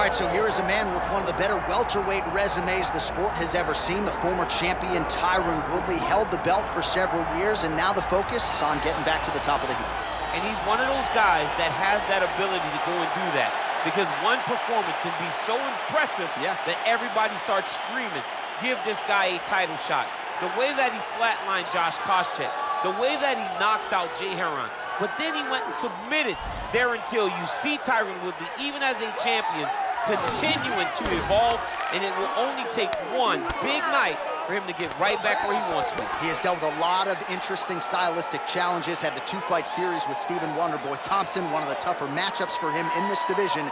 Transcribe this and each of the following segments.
right, so here is a man with one of the better welterweight resumes the sport has ever seen. The former champion Tyron Woodley held the belt for several years, and now the focus on getting back to the top of the heap. And he's one of those guys that has that ability to go and do that, because one performance can be so impressive that everybody starts screaming, give this guy a title shot. The way that he flatlined Josh Koscheck, the way that he knocked out Jay Heron, but then he went and submitted there until you see Tyron Woodley, even as a champion, continuing to evolve, and it will only take one big night for him to get right back where he wants to be. He has dealt with a lot of interesting stylistic challenges, had the two-fight series with Stephen Wonderboy Thompson, one of the tougher matchups for him in this division.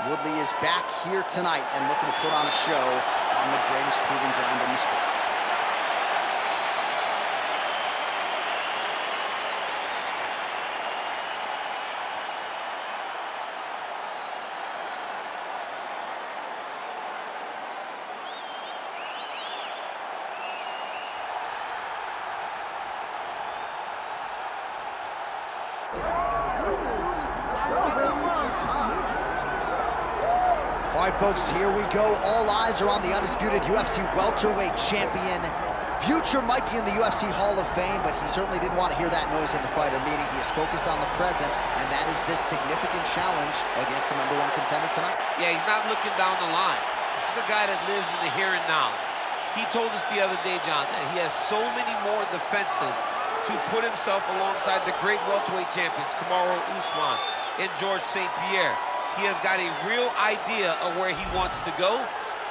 Woodley is back here tonight and looking to put on a show on the greatest proving ground in the sport. All right, folks, here we go. All eyes are on the undisputed UFC welterweight champion. Future might be in the UFC Hall of Fame, but he certainly didn't want to hear that noise in the fighter meeting. He is focused on the present, and that is this significant challenge against the #1 contender tonight. Yeah, he's not looking down the line. This is a guy that lives in the here and now. He told us the other day, John, that he has so many more defenses to put himself alongside the great welterweight champions, Kamaru Usman and George St. Pierre. He has got a real idea of where he wants to go,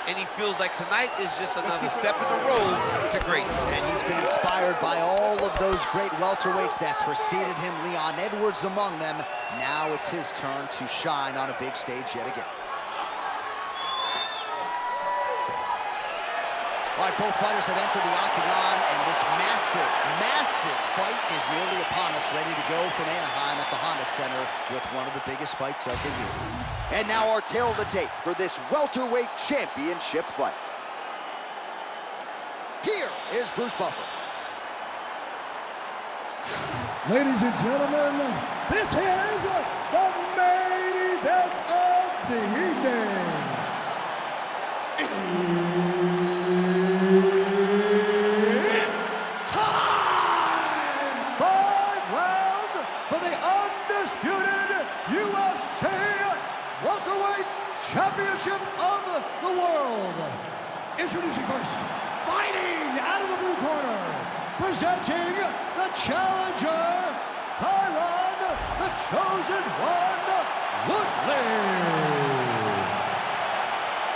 and he feels like tonight is just another step in the road to greatness. And he's been inspired by all of those great welterweights that preceded him, Leon Edwards among them. Now it's his turn to shine on a big stage yet again. All right, both fighters have entered the octagon, and this massive, massive fight is nearly upon us, ready to go from Anaheim at the Honda Center with one of the biggest fights of the year. And now our tail of the tape for this welterweight championship fight. Here is Bruce Buffer. Ladies and gentlemen, this is the main event of the evening. Championship of the world. Introducing first, fighting out of the blue corner, presenting the challenger, Tyron, the chosen one, Woodley.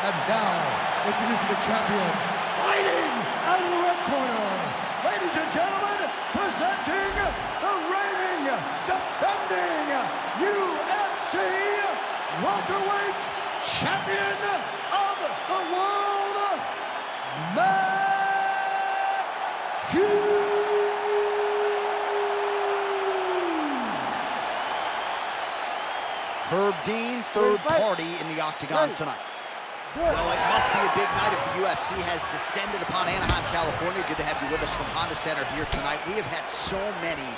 And now, introducing the champion, fighting out of the red corner, ladies and gentlemen, presenting the reigning, defending UFC welterweight champion of the world, Hughes. Herb Dean, third party in the octagon tonight. Well, it must be a big night if the UFC has descended upon Anaheim, California. Good to have you with us from Honda Center here tonight. We have had so many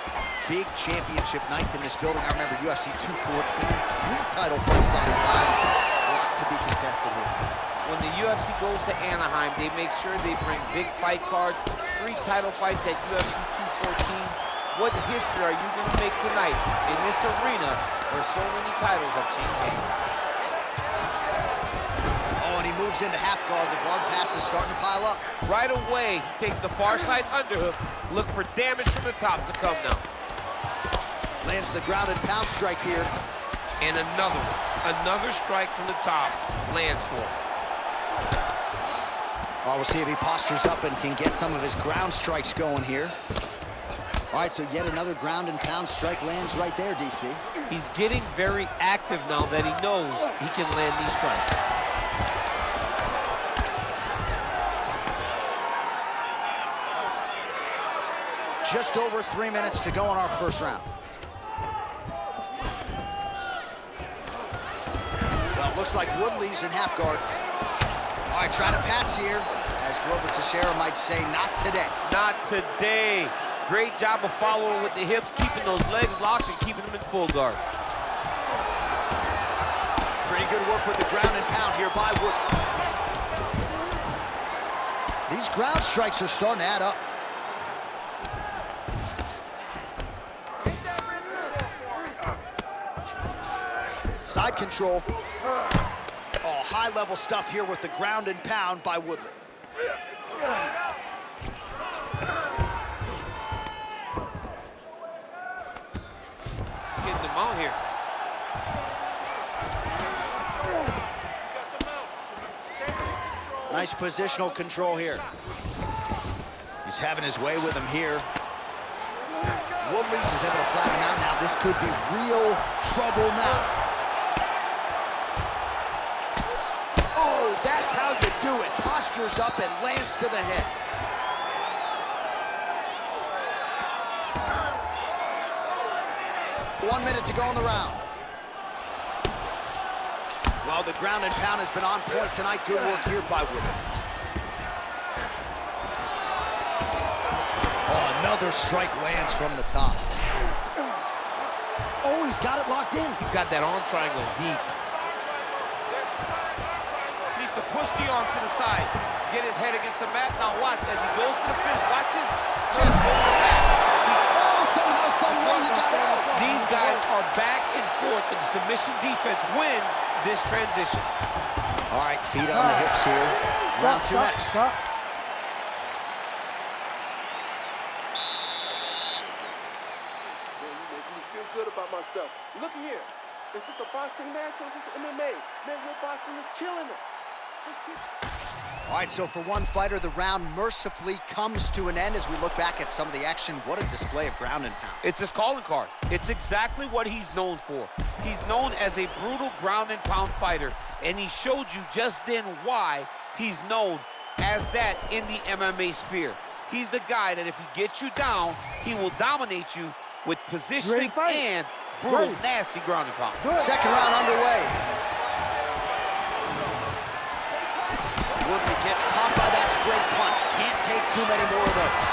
big championship nights in this building. I remember UFC 214, 3 title fights on the line. A lot to be contested here tonight. When the UFC goes to Anaheim, they make sure they bring big fight cards, 3 title fights at UFC 214. What history are you going to make tonight in this arena where so many titles have changed hands? Oh, and he moves into half guard. The guard pass is starting to pile up. Right away, he takes the far side underhook. Look for damage from the top to come now. Lands the grounded pound strike here. And another one. Another strike from the top lands for him. Well, we'll see if he postures up and can get some of his ground strikes going here. All right, so yet another ground and pound strike lands right there, DC. He's getting very active now that he knows he can land these strikes. Just over 3 minutes to go in our first round. Well, it looks like Woodley's in half guard. All right, trying to pass here. As Glover Teixeira might say, not today. Not today. Great job of following with the hips, keeping those legs locked and keeping them in full guard. Pretty good work with the ground and pound here by Woodley. These ground strikes are starting to add up. Side control. Oh, high-level stuff here with the ground and pound by Woodley. Getting them out here. Nice positional control here. He's having his way with him here. Woodley's is able to flatten him out now. This could be real trouble now. Oh, that's how you do it. Postures up and lands to the head. One minute to go in the round. Well, the ground and pound has been on point tonight. Good work here by Woodley. Oh, another strike lands from the top. Oh, he's got it locked in. He's got that arm triangle deep. Needs to push the arm to the side. Get his head against the mat. Now watch, as he goes to the finish, watch his chest go to the mat. Somehow, someway, he got out. These guys are back and forth, and the submission defense wins this transition. All right, feet on the hips here. Round two next. Feel good about myself. Look here. Is this a boxing match or is this MMA? Man, your boxing is killing them. Just keep... All right, so for one fighter, the round mercifully comes to an end as we look back at some of the action. What a display of ground and pound. It's his calling card. It's exactly what he's known for. He's known as a brutal ground and pound fighter, and he showed you just then why he's known as that in the MMA sphere. He's the guy that if he gets you down, he will dominate you with positioning and brutal, nasty ground and pound. Second round underway. Woodley gets caught by that straight punch. Can't take too many more of those.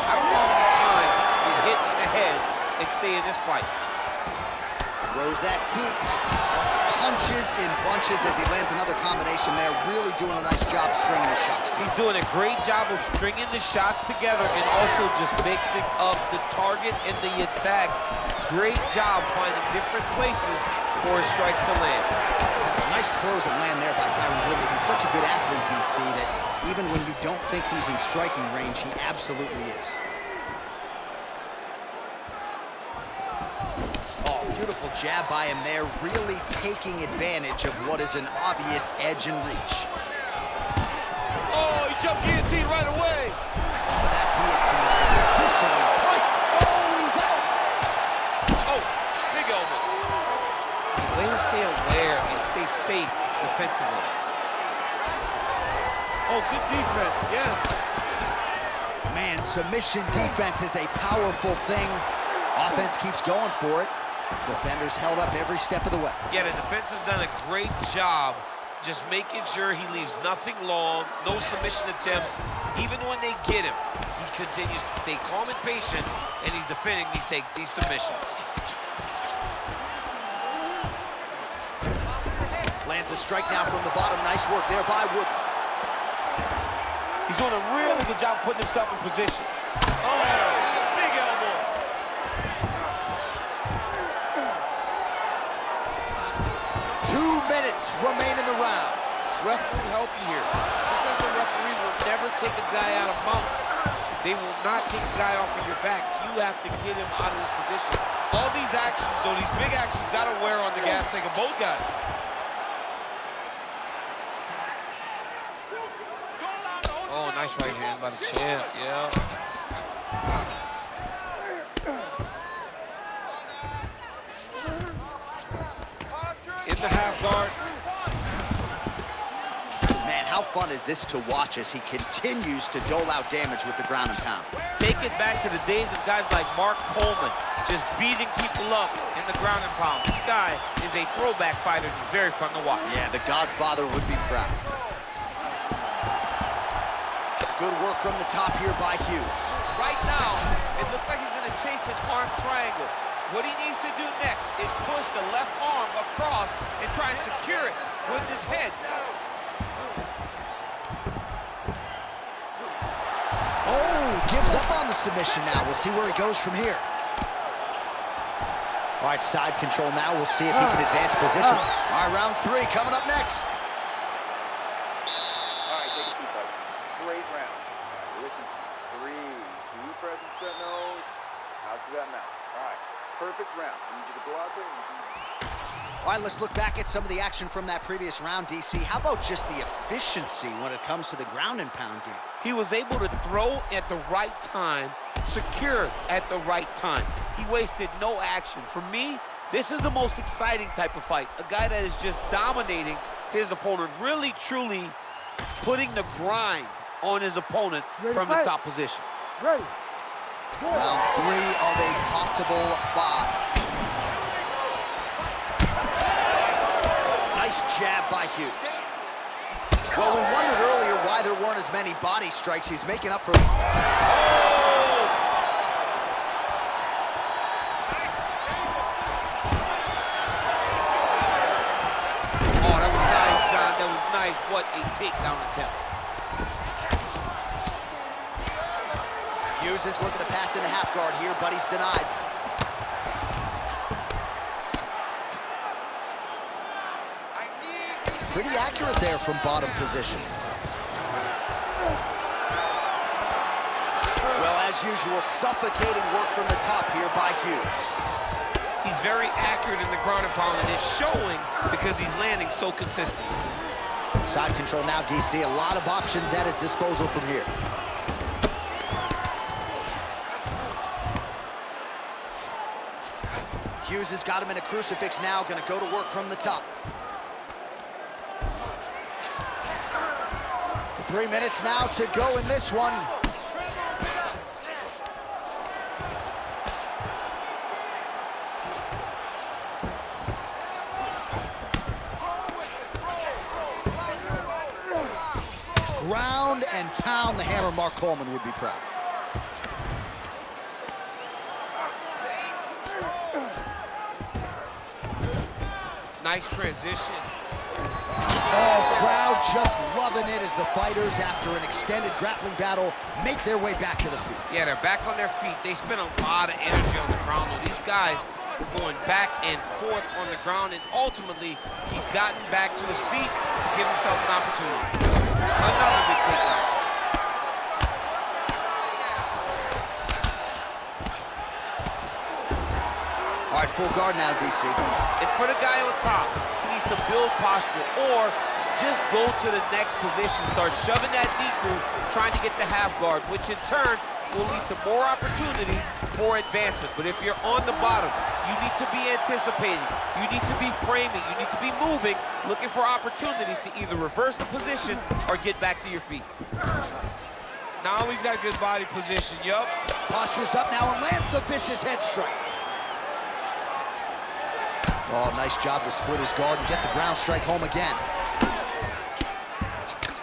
I don't know how many times he's hit in the head and stay in this fight. Throws that teep. Punches in bunches as he lands another combination there. Really doing a nice job stringing the shots together. He's doing a great job of stringing the shots together and also just mixing up the target and the attacks. Great job finding different places for his strikes to land. Nice close and land there by Tyron Woodley. He's such a good athlete, DC, that even when you don't think he's in striking range, he absolutely is. Oh, beautiful jab by him there, really taking advantage of what is an obvious edge and reach. Oh, he jumped guillotine right away. Oh, that guillotine is officially tight. Oh, he's out. Oh, big elbow. Way to stay aware and stay safe defensively. Oh, good defense, yes. Man, submission defense is a powerful thing. Offense keeps going for it. Defenders held up every step of the way. Yeah, the defense has done a great job just making sure he leaves nothing long, no submission attempts. Even when they get him, he continues to stay calm and patient, and he's defending these submissions. Lands a strike now from the bottom. Nice work there by Woodley. He's doing a really good job putting himself in position. Oh, big elbow. 2 minutes remain in the round. Ref will help you here. Just as the referee will never take a guy out of mount, they will not take a guy off of your back. You have to get him out of this position. All these actions, though, these big actions, got to wear on the gas tank of both guys. Oh, nice right hand by the champ, yeah. In the half guard. Man, how fun is this to watch as he continues to dole out damage with the ground and pound. Take it back to the days of guys like Mark Coleman, just beating people up in the ground and pound. This guy is a throwback fighter, and he's very fun to watch. Yeah, the Godfather would be proud. Good work from the top here by Hughes. Right now, it looks like he's going to chase an arm triangle. What he needs to do next is push the left arm across and try and secure it with his head. Oh, gives up on the submission now. We'll see where he goes from here. All right, side control now. We'll see if he can advance position. All right, round 3 coming up next. All right, take a seat, buddy. Great round. Listen to me. Breathe. Deep breath into that nose, out to that mouth. All right, perfect round. I need you to go out there and do. All right, let's look back at some of the action from that previous round, DC. How about just the efficiency when it comes to the ground and pound game? He was able to throw at the right time, secure at the right time. He wasted no action. For me, this is the most exciting type of fight. A guy that is just dominating his opponent, really, truly putting the grind on his opponent from the top position. Ready. Round 3 of a possible 5. Nice jab by Hughes. Well, we wondered earlier why there weren't as many body strikes. He's making up for... Oh, that was nice, John. That was nice. What a takedown attempt. Hughes is looking to pass into half guard here, but he's denied. Pretty accurate there from bottom position. Well, as usual, suffocating work from the top here by Hughes. He's very accurate in the ground and pound, and it's showing because he's landing so consistent. Side control now, DC. A lot of options at his disposal from here. Hughes has got him in a crucifix now, gonna go to work from the top. 3 minutes now to go in this one. Ground and pound, the hammer. Mark Coleman would be proud. Nice transition. Oh, crowd just loving it as the fighters, after an extended grappling battle, make their way back to the feet. Yeah, they're back on their feet. They spent a lot of energy on the ground, though. These guys were going back and forth on the ground, and ultimately, he's gotten back to his feet to give himself an opportunity. Another big takedown. All right, full guard now, DC. And for the guy on top, he needs to build posture or just go to the next position, start shoving that knee through, trying to get the half guard, which in turn will lead to more opportunities for advancement. But if you're on the bottom, you need to be anticipating, you need to be framing, you need to be moving, looking for opportunities to either reverse the position or get back to your feet. Now he's got a good body position, yup. Posture's up now and lands the vicious head strike. Oh, nice job to split his guard and get the ground strike home again.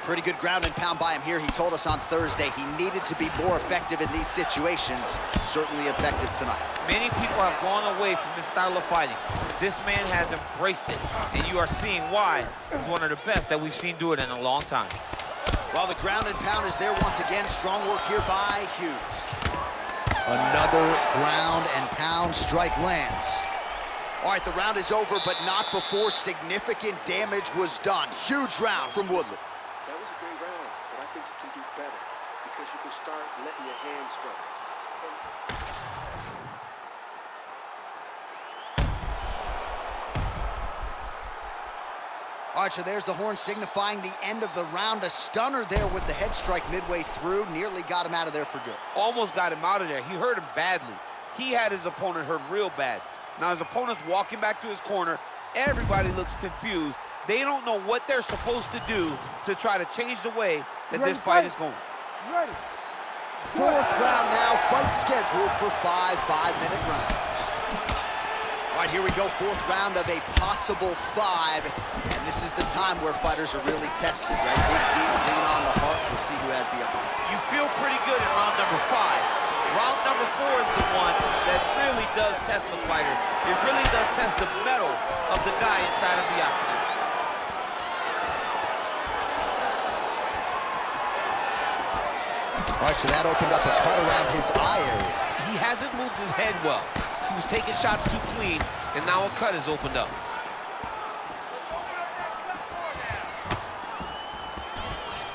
Pretty good ground and pound by him here. He told us on Thursday he needed to be more effective in these situations. Certainly effective tonight. Many people have gone away from this style of fighting. This man has embraced it, and you are seeing why he's one of the best that we've seen do it in a long time. Well, the ground and pound is there once again. Strong work here by Hughes. Another ground and pound strike lands. All right, the round is over, but not before significant damage was done. Huge round from Woodley. That was a great round, but I think you can do better because you can start letting your hands go. All right, so there's the horn signifying the end of the round. A stunner there with the head strike midway through. Nearly got him out of there for good. Almost got him out of there. He hurt him badly. He had his opponent hurt real bad. Now his opponent's walking back to his corner. Everybody looks confused. They don't know what they're supposed to do to try to change the way that this fight is going. Ready. Fourth round now, fight scheduled for 5 5-minute rounds. All right, here we go, fourth round of a possible 5. And this is the time where fighters are really tested, right? Dig deep, lean on the heart. We'll see who has the upper hand. You feel pretty good in round number 5. Round number 4 is the one that really does test the fighter. It really does test the mettle of the guy inside of the octagon. All right, so that opened up a cut around his eye area. He hasn't moved his head well. He was taking shots too clean, and now a cut has opened up.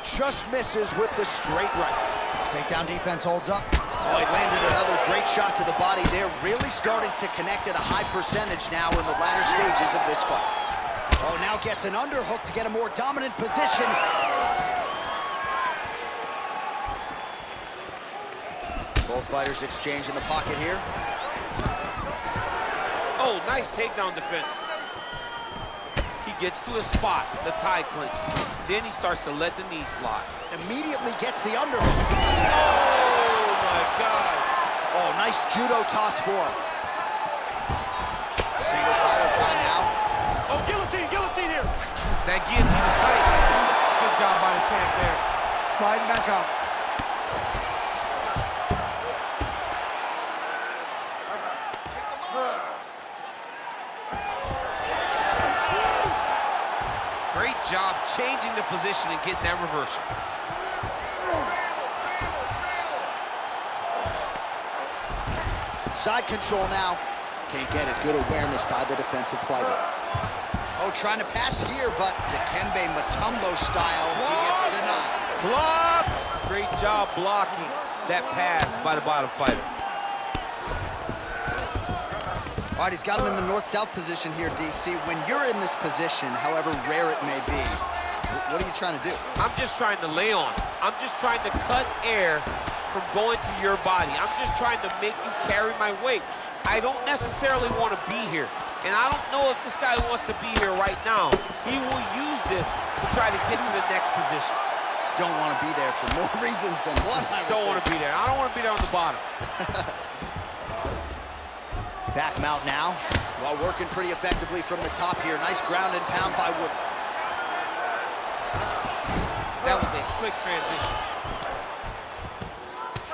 Just misses with the straight right. Takedown defense holds up. Oh, he landed another great shot to the body. They're really starting to connect at a high percentage now in the latter stages of this fight. Oh, now gets an underhook to get a more dominant position. Both fighters exchange in the pocket here. Oh, nice takedown defense. He gets to a spot, the tie clinch. Then he starts to let the knees fly. Immediately gets the underhook. Oh, my God. Oh, nice judo toss for him. Single collar tie now. Oh, guillotine here. That guillotine is tight. Good job by his hands there. Sliding back up. Great job changing the position and getting that reversal. Side control now. Can't get it. Good awareness by the defensive fighter. Oh, trying to pass here, but Dikembe Mutombo style, he gets denied. Blocked! Great job blocking that pass by the bottom fighter. All right, he's got him in the north-south position here, DC. When you're in this position, however rare it may be, what are you trying to do? I'm just trying to lay on. I'm just trying to cut air from going to your body. I'm just trying to make you carry my weight. I don't necessarily want to be here. And I don't know if this guy wants to be here right now. He will use this to try to get to the next position. Don't want to be there for more reasons than one. Don't want to be there. I don't want to be there on the bottom. Back him out now. Well, working pretty effectively from the top here. Nice ground and pound by Woodley. That was a slick transition.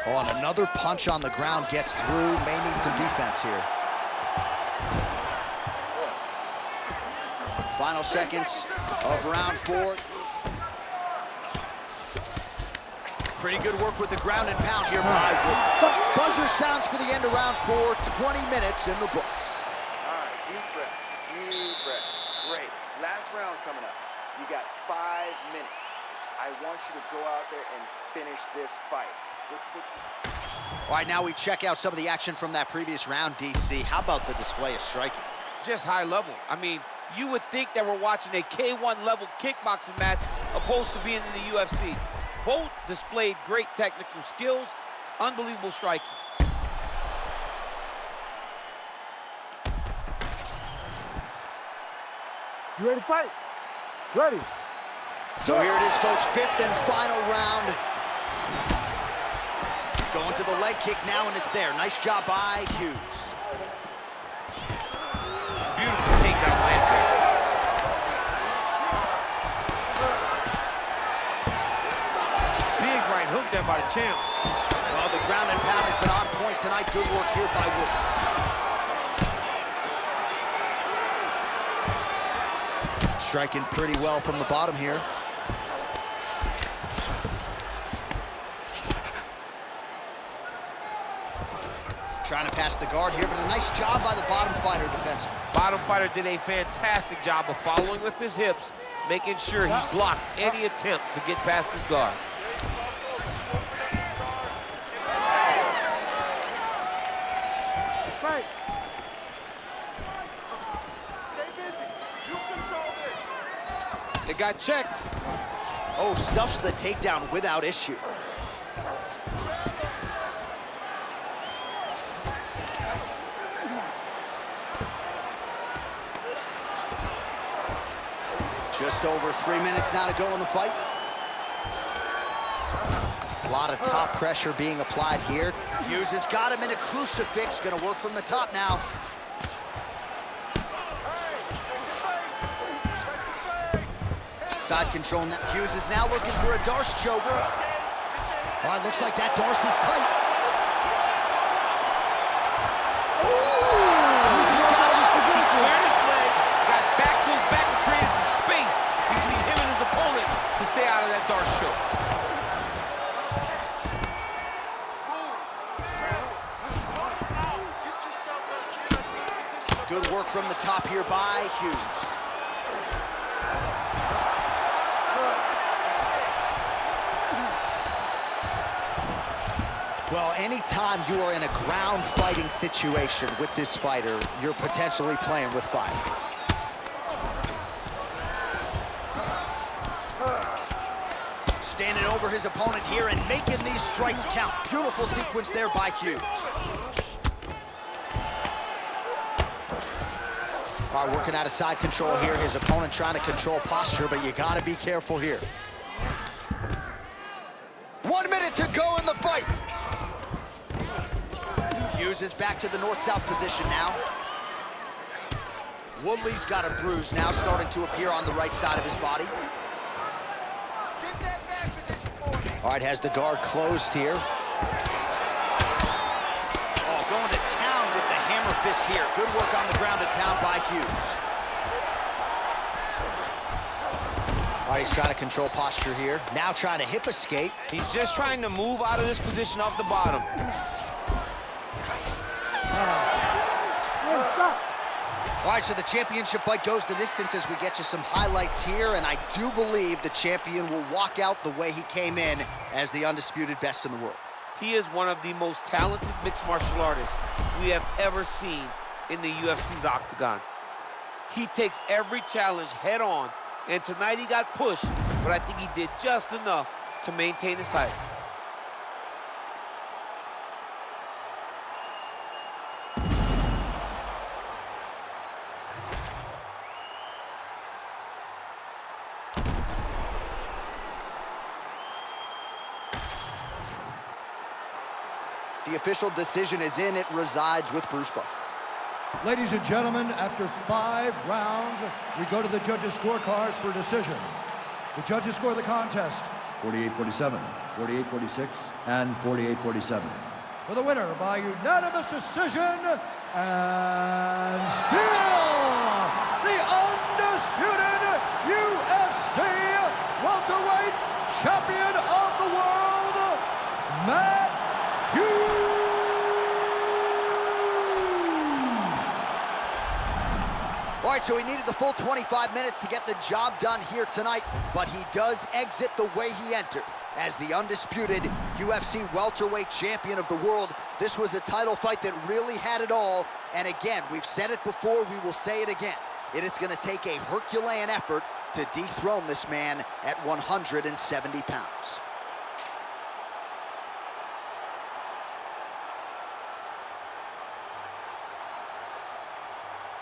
Oh, and another punch on the ground gets through. May need some defense here. Final seconds of round 4. Pretty good work with the ground and pound here by Woodley. Buzzer sounds for the end of round 4. 20 minutes in the books. All right, deep breath, deep breath. Great. Last round coming up. You got 5 minutes. I want you to go out there and finish this fight. Let's put you... All right, now we check out some of the action from that previous round, DC. How about the display of striking? Just high level. I mean, you would think that we're watching a K1 level kickboxing match opposed to being in the UFC. Both displayed great technical skills, unbelievable striking. You ready to fight? Ready. So here it is, folks, 5th and final round. Going to the leg kick now, and it's there. Nice job by Hughes. Beautiful takedown land there. Big right hook there by the champ. Well, the ground and pound has been on point tonight. Good work here by Woodley. Striking pretty well from the bottom here. Trying to pass the guard here, but a nice job by the bottom fighter defensively. Bottom fighter did a fantastic job of following with his hips, making sure he blocked any attempt to get past his guard. Right. Stay busy. You control this. It got checked. Oh, stuffs the takedown without issue. Just over 3 minutes now to go in the fight. A lot of top pressure being applied here. Hughes has got him in a crucifix. Gonna work from the top now. Side control now. Hughes is now looking for a Darce choke. All right, looks like that Darce is tight. He cleared his leg, got back to his back and created some space between him and his opponent to stay out of that dart show. Good work from the top here by Hughes. Well, anytime you are in a ground fighting situation with this fighter, you're potentially playing with fire. Standing over his opponent here and making these strikes count. Beautiful sequence there by Hughes. All right, working out of side control here. His opponent trying to control posture, but you gotta be careful here. 1 minute to go in the fight. Hughes is back to the north-south position now. Woodley's got a bruise now starting to appear on the right side of his body. All right, has the guard closed here. Oh, going to town with the hammer fist here. Good work on the ground and pound by Hughes. All right, he's trying to control posture here. Now trying to hip escape. He's just trying to move out of this position off the bottom. All right, so the championship fight goes the distance as we get you some highlights here, and I do believe the champion will walk out the way he came in as the undisputed best in the world. He is one of the most talented mixed martial artists we have ever seen in the UFC's octagon. He takes every challenge head on, and tonight he got pushed, but I think he did just enough to maintain his title. The official decision is in. It resides with Bruce Buffer. Ladies and gentlemen, after 5 rounds, we go to the judges' scorecards for decision. The judges score the contest 48-47, 48-46, and 48-47. For the winner by unanimous decision, and still the undisputed UFC welterweight champion of the world, Matt Hughes. All right, so he needed the full 25 minutes to get the job done here tonight, but he does exit the way he entered. As the undisputed UFC welterweight champion of the world, this was a title fight that really had it all. And again, we've said it before, we will say it again. It is going to take a Herculean effort to dethrone this man at 170 pounds.